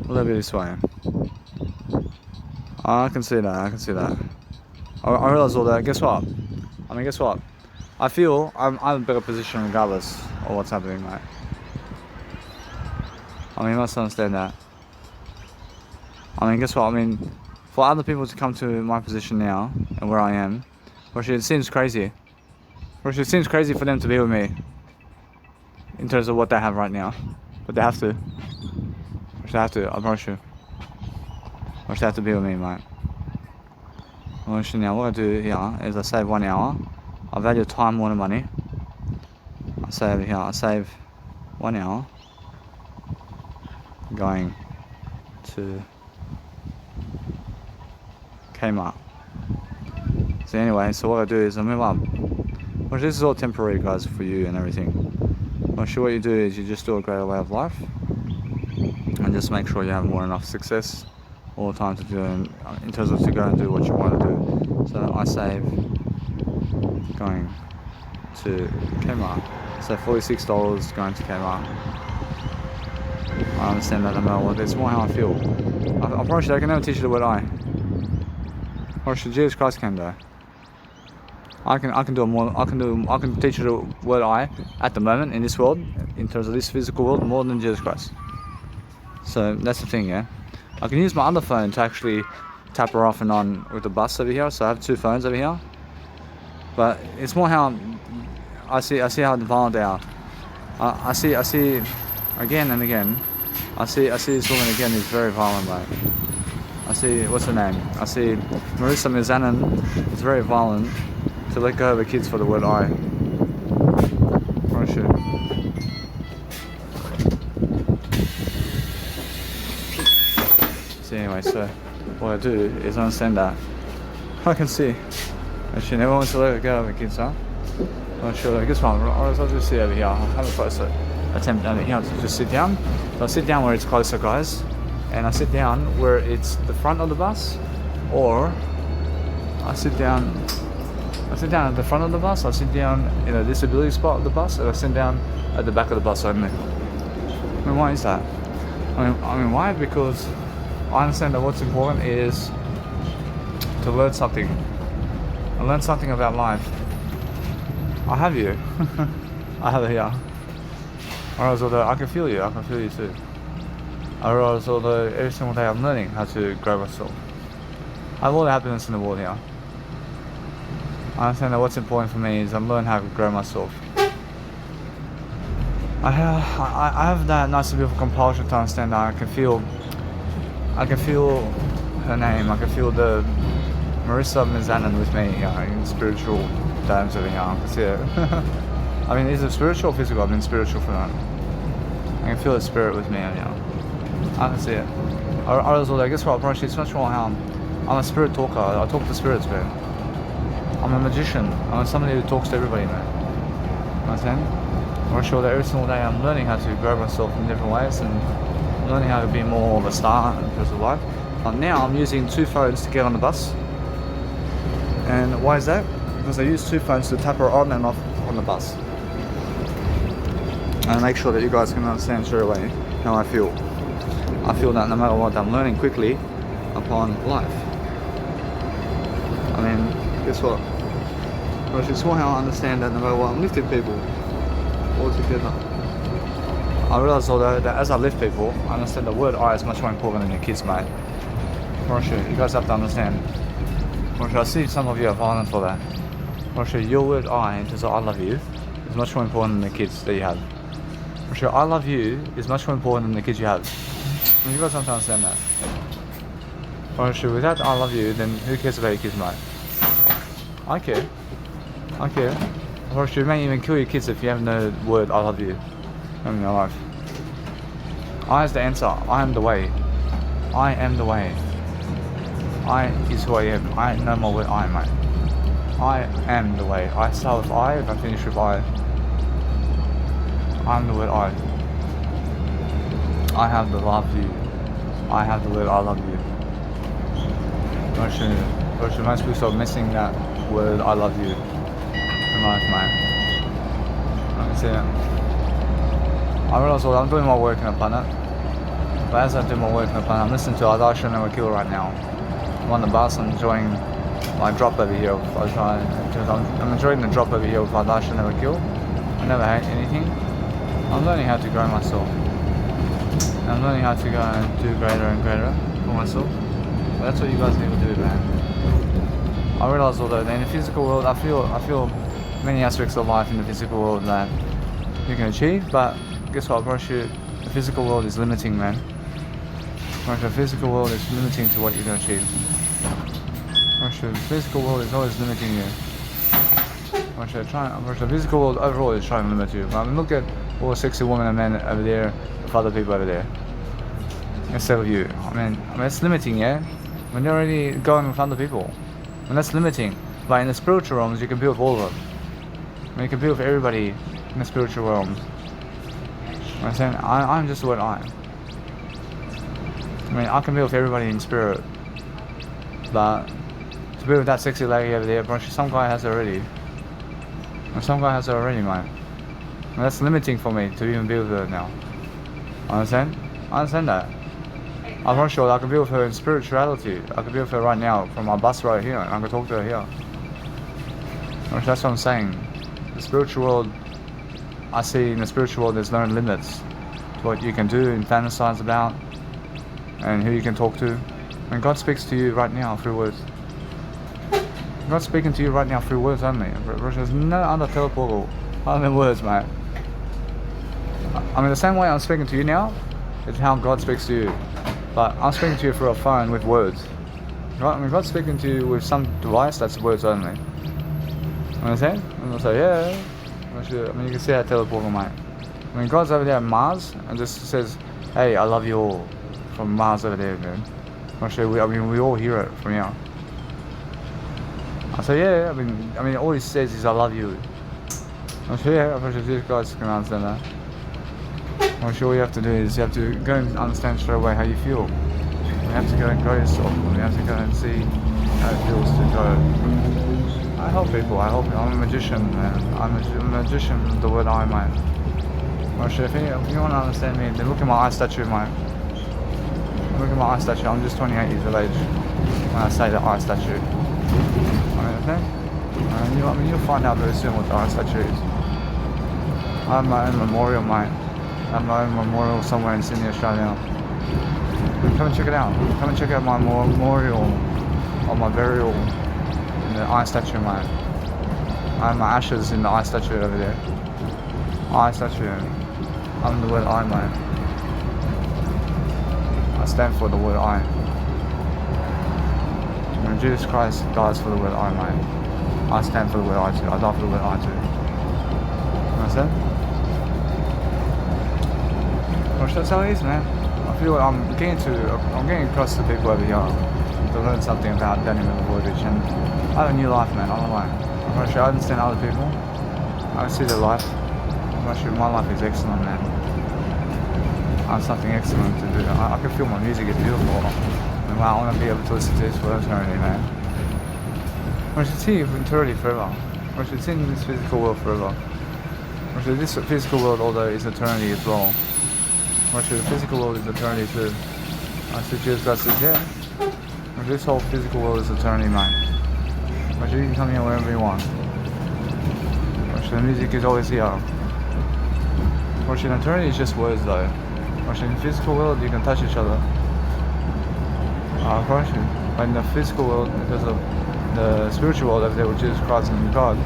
little bit this way. I can see that. I realize all that. Guess what? I feel I'm in a better position regardless of what's happening, mate. I mean, you must understand that. I mean, guess what? I mean, for other people to come to my position now and where I am, it seems crazy. It seems crazy for them to be with me in terms of what they have right now. But they have to. I promise you. They have to be with me, mate. Now, what I do here is I save 1 hour. I value time more than money. I save 1 hour going to Kmart. So anyway, so what I do is I move up. Well, this is all temporary, guys, for you and everything. Well, sure, what you do is you just do a greater way of life and just make sure you have more enough success all the time to do in terms of to go and do what you want to do. So I save going to Kmart. So $46 going to Kmart. I understand that no matter what, it's more how I feel. I promise you I can never teach you the word I. Or should Jesus Christ can though. I can do more. I can teach you the word I at the moment in this world, in terms of this physical world, more than Jesus Christ. So that's the thing, yeah. I can use my other phone to actually tap her off and on with the bus over here. So I have 2 phones over here. But it's more how I see how violent they are. I see again and again. I see this woman again is very violent, mate. I see, what's her name? I see Marissa Mizanin is very violent to let go of her kids for the word I. Oh shit. So anyway, so what I do is understand that. I can see. And she never wants to let go of her kids, huh? I'm sure, guess what? I'll just sit over here. I'll have a closer attempt over here to just sit down. So I sit down where it's closer, guys. And I sit down where it's the front of the bus, or I sit down at the front of the bus, I sit down in a disability spot of the bus, and I sit down at the back of the bus only. I mean, why is that? I mean, why? Because I understand that what's important is to learn something. I learn something about life. I have you. I have it here. I realize although I can feel you too. I realize although every single day I'm learning how to grow myself. I have all the happiness in the world here. I understand that what's important for me is I'm learning how to grow myself. I have that nice beautiful compulsion to understand that I can feel her name, I can feel the Marissa Mizanin with me, in spiritual terms of I mean, is it spiritual or physical? I mean, spiritual for that. I can feel the spirit with me, I can see it. I guess what approach is much more how I'm a spirit talker. I talk to spirits, man. I'm a magician. I'm somebody who talks to everybody, man. You know what I'm saying? I'm sure that every single day I'm learning how to grow myself in different ways and learning how to be more of a star in personal life. Now I'm using 2 phones to get on the bus. And why is that? Because I use 2 phones to tap her on and off on the bus. And make sure that you guys can understand straight away how I feel. I feel that no matter what, I'm learning quickly upon life. I mean, guess what? I should somehow understand that no matter what, I'm lifting people all together. I realise although that as I lift people, I understand the word I is much more important than your kids, mate. Roger, you guys have to understand. Roger, I see some of you are violent for that. Roger, your word I, just I love you, is much more important than the kids that you have. Roger, I love you is much more important than the kids you have. You guys have to understand that. Roger, without I love you, then who cares about your kids, mate? I care. I care. Roger, you may even kill your kids if you have no word I love you in your life. I is the answer. I am the way. I am the way. I is who I am. I know my word I, mate. I am the way. I start with I, if I finish with I. I'm the word I. I have the love you. I have the word I love you. Roger, most people start missing that word I love you in life, mate. I can see it. I realise I'm doing my work in a planet. But as I do my work in the planet, I'm listening to Ardasha Never Kill right now. I'm on the bus, I'm enjoying my drop over here. I'm enjoying the drop over here with Ardasha Never Kill. I never hate anything. I'm learning how to grow myself. I'm learning how to go and do greater and greater for myself. But that's what you guys need to do, man. I realise although in the physical world, I feel many aspects of life in the physical world that you can achieve, but guess what, the physical world is limiting, man. The physical world is limiting to what you can achieve. The physical world is always limiting you. The physical world overall is trying to limit you. I mean, look at all the sexy women and men over there, with other people over there, instead of you. I mean, it's limiting, yeah? When you're already going with other people, and that's limiting. But in the spiritual realms, you can be with all of them. I mean, you can be with everybody in the spiritual realms. I'm saying, I'm just what I am. I mean, I can be with everybody in spirit, but to be with that sexy lady over there, bro, some guy has already. And some guy has her already, man. And that's limiting for me to even be with her now. Understand? I understand that. I'm not sure I can be with her in spirituality. I can be with her right now from my bus right here, and I can talk to her here. That's what I'm saying. The spiritual world, I see in the spiritual world there's no limits to what you can do and fantasize about and who you can talk to. And God speaks to you right now through words. God's speaking to you right now through words only. There's no other teleportal other than words, mate. I mean, the same way I'm speaking to you now is how God speaks to you. But I'm speaking to you through a phone with words. Right? I mean, God's speaking to you with some device that's words only. Understand? And I'll say, yeah. I mean, you can see that teleportal, mate. I mean, God's over there at Mars and just says, hey, I love you all. From Mars over there, man. We all hear it from here. I say, yeah, I mean, all he says is, I love you. I'm sure, yeah, I'm sure these guys can understand that. I'm sure all you have to do is you have to go and understand straight away how you feel. You have to go and grow yourself. You have to go and see how it feels to go. I help people. I'm a magician, man. I'm a magician, the word I, mate. I'm sure if you want to understand me, then look at my eye statue, mate. Look at my eye statue. I'm just 28 years of age when I say the eye statue. I mean, you'll find out very soon what the eye statue is. I have my own memorial, mate. I have my own memorial somewhere in Sydney, Australia. Come and check it out. Come and check out my memorial or my burial in the eye statue, mate. I have my ashes in the eye statue over there. Eye statue. I'm the word I, mate. I stand for the word I. And Jesus Christ dies for the word I, mate. I stand for the word I too. I die for the word I too. You know what I'm saying? Gosh, that's how it is, man. I feel like I'm getting across to people over here to learn something about Danny Milivojevic, and I have a new life, man. I'm alone. I'm not sure I understand other people. I see their life. I'm not sure my life is excellent, man. I have something excellent to do. I can feel my music is beautiful. And wow, I want to be able to listen to this for eternity, man. I should see eternity forever. I should see in this physical world forever. I should this physical world, although is eternity as well. I should the physical world is eternity too. I should Jesus Christ says, yeah. This whole physical world is eternity, mate. I should you can come here whenever you want. I should the music is always here. I should eternity is just words though. I should in the physical world you can touch each other. But in the physical world, because of the spiritual world over there with Jesus Christ and God,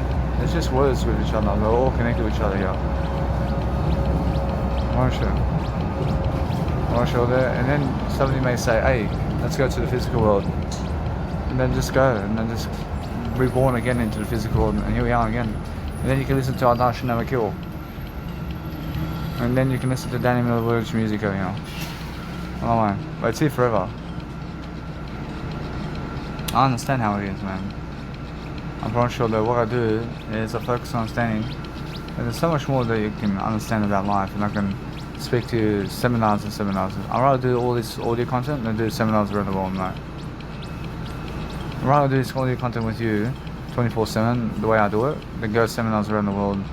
it's just words with each other. We're all connected with each other here. Marshall there, and then somebody may say, hey, let's go to the physical world. And then just go, and then just reborn again into the physical world, and here we are again. And then you can listen to Allah Should Never Kill. And then you can listen to Danny Milivojevic music over here. Oh man, but it's here forever. I understand how it is, man. I'm pretty sure that what I do is I focus on understanding. And there's so much more that you can understand about life, and I can speak to seminars and seminars. I'd rather do all this audio content than do seminars around the world, mate. I'd rather do this audio content with you 24/7, the way I do it, than go to seminars around the world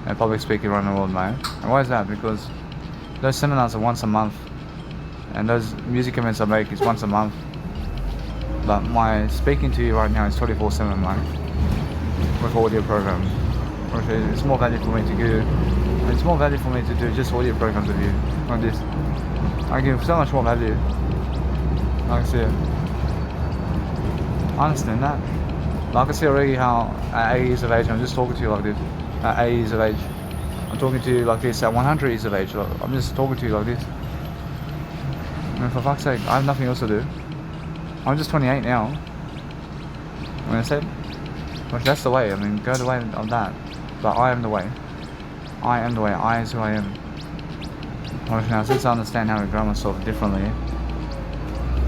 and public speaking around the world, mate. And why is that? Because those seminars are once a month, and those music events I make is once a month. But my speaking to you right now is 24/7, mate, with audio programs. It's more value for me to do. It's more value for me to do just audio programs with you like this. I give so much more value. I can see it. I understand that. But I can see already how at 80 years of age I'm just talking to you like this. At 80 years of age, I'm talking to you like this. At 100 years of age, I'm just talking to you like this. And for fuck's sake, I have nothing else to do. I'm just 28 now. When I said, well, that's the way. I mean, go the way of that. But I am the way. I am the way. I is who I am. Now, since I understand how to grow myself differently,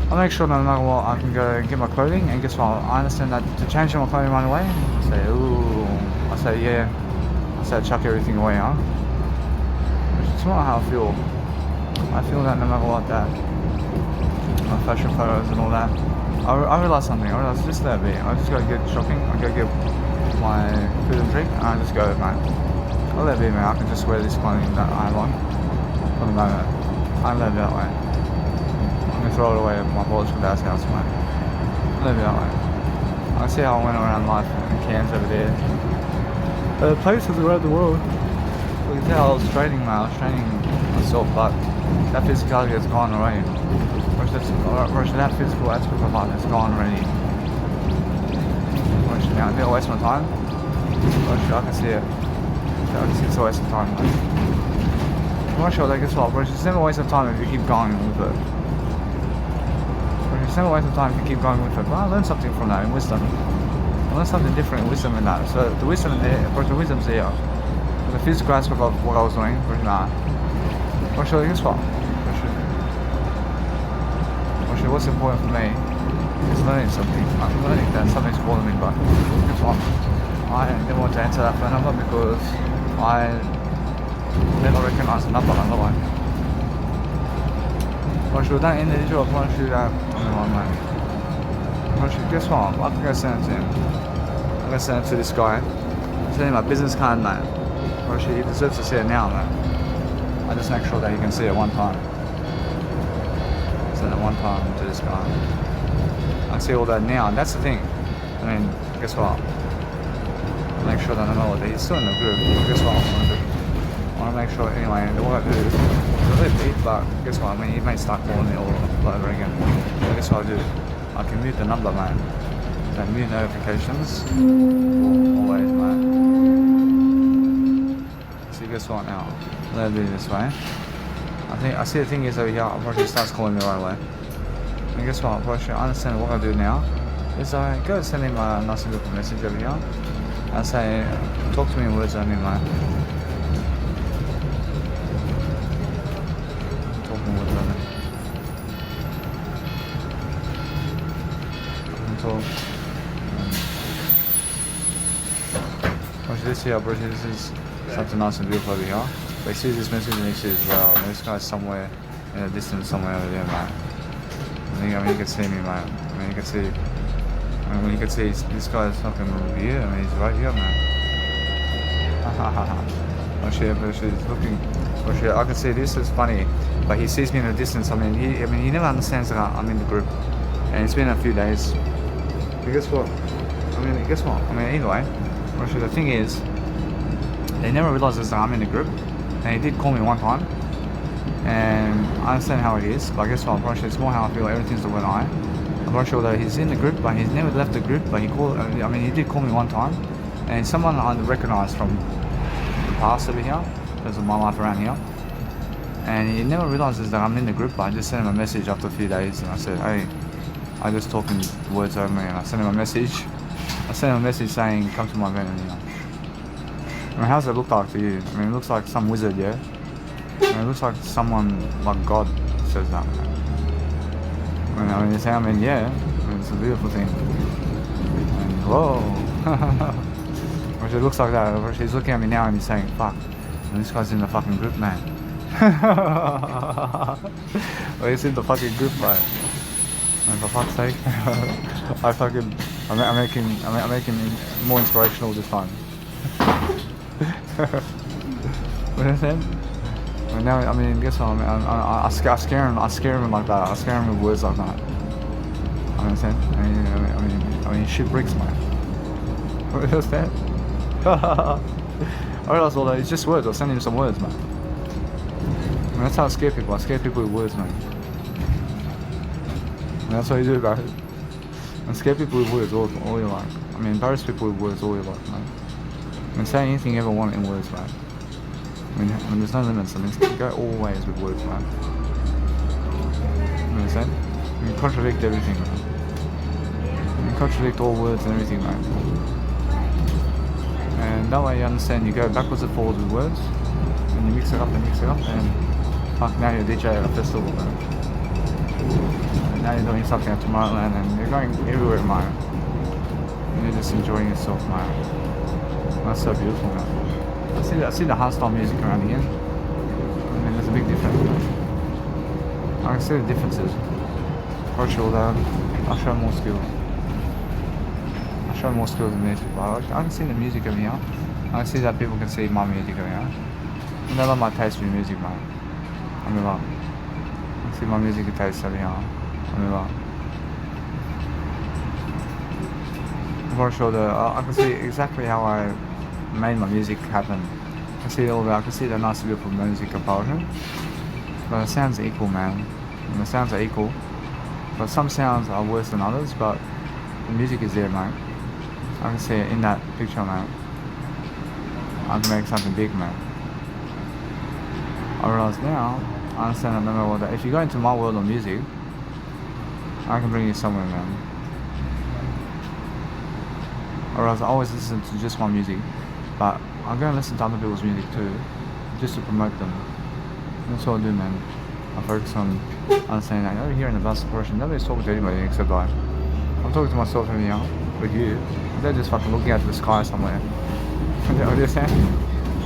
I make sure that no matter what, I can go and get my clothing. And guess what? I understand that to change my clothing right away, I say, ooh. I say, yeah. I say, chuck everything away, huh? It's not how I feel. I feel that no matter what, that my fashion photos and all that. I realised something. I realised just that bit. I just gotta get shopping. I gotta get my food and drink, and I just go, mate. I'll let it be, man. I can just wear this clothing that I have on for the moment. I let it be that way. I'm gonna throw it away at my Portugal dad's house, mate. Let it be that way. I see how I went around life in Cairns over there. Places around the world. You can tell I was training, mate. I was training myself, but that physicality has gone away. Whereas that physical aspect of life has gone already. Now, I didn't waste my time. I can see it. I can see it's a waste of time. I'm not sure that gets well, but it's never a waste of time if you keep going with it. It's never a waste of time if you keep going with it. But I learned something from that in wisdom. I learned something different in wisdom in that. So the wisdom in there, of course, the wisdom's there. The physical aspect of what I was doing, but nah. I'm sure guess what? What's important for me is learning something. I'm learning that something's calling me, but guess what? I didn't want to answer that phone number because I never recognise the number, another one. But should that individual want to do that on the one, mate? But guess what? I can go send it to him. I'm going to send it to this guy. Send him my business card, mate. Or he deserves to see it now, mate. I just make sure that he can see it one time. At one time to this guy. I see all that now, and that's the thing. I mean, guess what? Make sure that I know that he's still in the group. Guess what I want to do? I want to make sure, anyway, what I do is a little bit, but guess what? I mean, he may start calling me all over again. So guess what I do? I can mute the number, man. So mute notifications. Always, man. See, guess what now? Let it be this way. I see the thing is over here, Roger starts calling me right away. And guess what, Roger, I understand what I do now. is I go send him a nice little message over here. I say, talk to me in words only, mate. Talking words only. Talk. Watch this here, bro. This is something nice and beautiful over here. But he sees this message and he says, well, this guy's somewhere in the distance, somewhere over there, mate. I mean, you can see me, mate. I mean, you can see. I mean, you can see this guy's fucking here. I mean, he's right here, man. Oh shit, but she's looking. Oh shit, I can see this is funny, but he sees me in the distance. I mean, he never understands that I'm in the group, and it's been a few days. But guess what? I mean, anyway. Actually, the thing is, they never realizes that I'm in the group, and he did call me one time, and I understand how it is, but guess what, I'm it's more how I feel, everything's the way I. I'm not sure that he's in the group, but he's never left the group, but he did call me one time, and someone I recognized from the past over here, because of my life around here, and he never realizes that I'm in the group, but I just sent him a message after a few days, and I said, hey, I just talking words over me, and I sent him a message. I sent him a message saying, come to my event, and I mean, how's it look like to you? I mean, it looks like some wizard, yeah? I mean, it looks like someone, like God says that, man. Yeah, I mean, it's a beautiful thing. And, whoa. Which it looks like that. Which he's looking at me now and he's saying, fuck, and this guy's in the fucking group, man. Well, he's in the fucking group, right? And for fuck's sake, I'm making him more inspirational this time. What is that? And now, I mean, guess what? I scare him like that. I scare him with words like that. I understand. I mean, shit bricks, man. What is that? I realized all that it's just words. I'll send him some words, man. I mean, that's how I scare people. I scare people with words, man. And that's what you do, guys. And scare people with words all you like. I mean, embarrass people with words all you like, man. I mean, say anything you ever want in words, man. I mean, there's no limits. I mean, you go all ways with words, man. You understand? You can contradict everything, man. You can contradict all words and everything, man. And that way you understand, you go backwards and forwards with words, and you mix it up, and fuck, now you're a DJ at a festival, man. And now you're doing something at Tomorrowland, and you're going everywhere, man. And you're just enjoying yourself, man. That's so beautiful, man. I see the hardstyle music around here. I mean, there's a big difference, man. I can see the differences. For sure, though, I'll show more skills. I'll show more skills in these people. I can see the music over here. I can see that people can see my music over here. And they love my taste in music, man. I mean, I can see my music and taste over here. I mean, for sure, I can see exactly how I made my music happen. I can see the nice beautiful music composition. But the sounds are equal, man. And the sounds are equal. But some sounds are worse than others, but the music is there, mate. I can see it in that picture, man. I can make something big, man. I realise now, I understand that if you go into my world of music, I can bring you somewhere, man. Or else I always listen to just my music, but I'm going to listen to other people's music too, just to promote them. That's what I do, man. I focus on understanding that over here in the bus portion, nobody's talking to anybody except I'm talking to myself over here, with you. They're just fucking looking at the sky somewhere. You understand?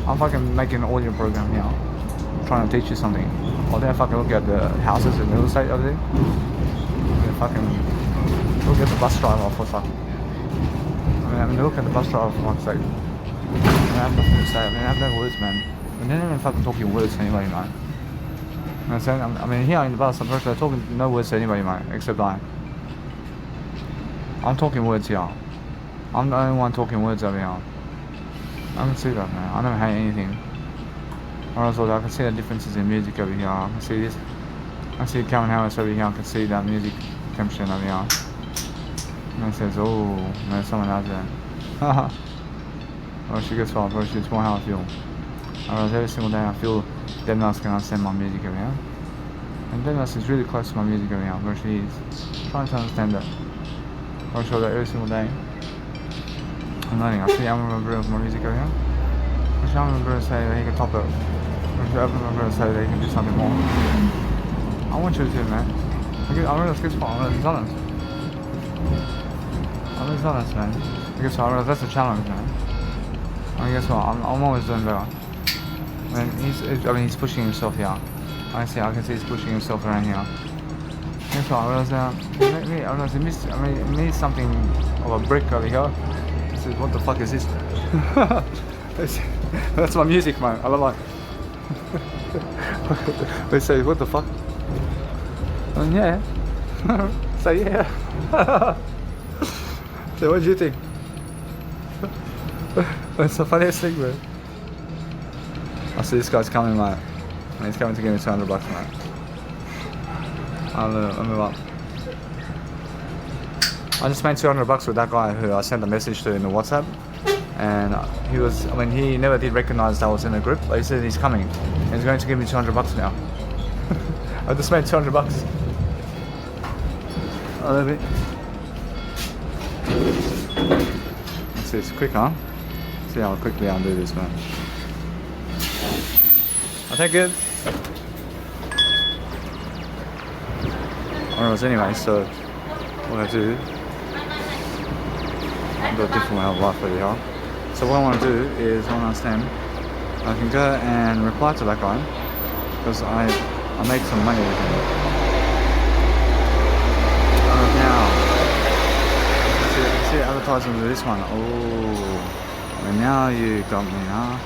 I'm fucking making an audio program here, trying to teach you something. Or they're fucking looking at the houses in real estate over there. They're fucking looking at the bus driver for fucking. I mean, look at the bus driver for fuck's sake. I have nothing to say. I mean, I have no words, man. I mean, they're not even fucking talking words to anybody, man. You know what I'm saying? I mean, here in the bus, I'm talking no words to anybody, man, except I'm talking words here. I'm the only one talking words over here. I can see that, man. I don't hate anything. Also, I can see the differences in music over here. I can see this. I can see Calvin Harris over here. I can see that music temperature over here. And it says, oh, there's someone out there. Haha. Oh, she gets far, bro. It's more how I feel. Every single day I feel Demnas can understand my music over here. And Demnas is really close to my music over here, bro. She is trying to understand that. I'm sure that every single day. I'm learning. I see I'm remember of my music over here. I should remember to say that he can top it. I should remember to say that he can do something more. I want you to, man. I realize this part, I'm honest. I'm honest, man. I guess I realize that's a challenge, man. I guess what? I'm always doing better. He's pushing himself here. I can see he's pushing himself around here. Guess what? I realize he missed something of a brick over here. I said, what the fuck is this? That's my music, man. I love it. They say, what the fuck? And yeah. Say yeah. So what do you think? That's the funniest thing, man. I see this guy's coming, mate. And he's coming to give me $200, mate. I'll move up. I just made $200 with that guy who I sent a message to in the WhatsApp. And he never did recognize that I was in the group, but he said he's coming. And he's going to give me $200 now. I just made $200. A little bit. Let's see, it's quick, huh? See how quickly I'll do this, man. I think good. Alright, anyway, so what I do, a bit different way of life over here. So what I want to do is, I want to understand, I can go and reply to that guy, because I make some money with him. Now, see advertisement with this one. Oh, and now you got me, huh?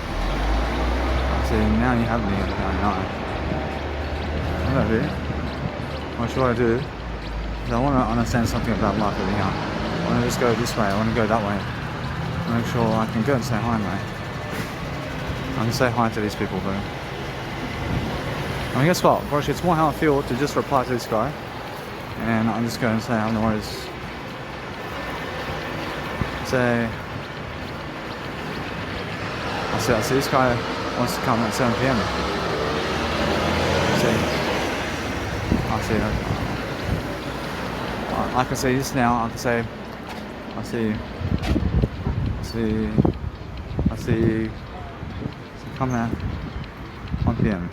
See, now you have me now. What I do? What should I do? Is I want to understand something about life over here. I want to just go this way. I want to go that way. Make sure I can go and say hi, mate. I can say hi to these people, bro. Guess what? Gosh, it's more how I feel to just reply to this guy. And I'm just going to say, I'm no worries. Say, I see this guy wants to come at 7 PM. I can say this now. I can say, I see. Come here. 1 PM.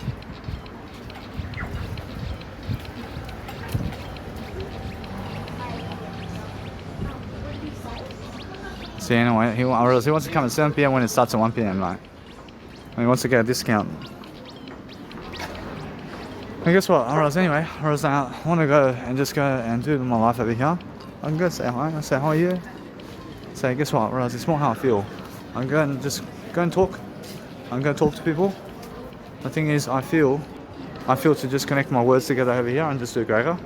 See, anyway, I realize he wants to come at 7 PM when it starts at 1 PM, like. And he wants to get a discount. And guess what? I realize anyway, I want to go and just go and do my life over here. I can go say hi. I say, how are you? Say, guess what? I realize it's more how I feel. I'm going to just go and talk. I'm going to talk to people. The thing is, I feel to just connect my words together over here and just do greater.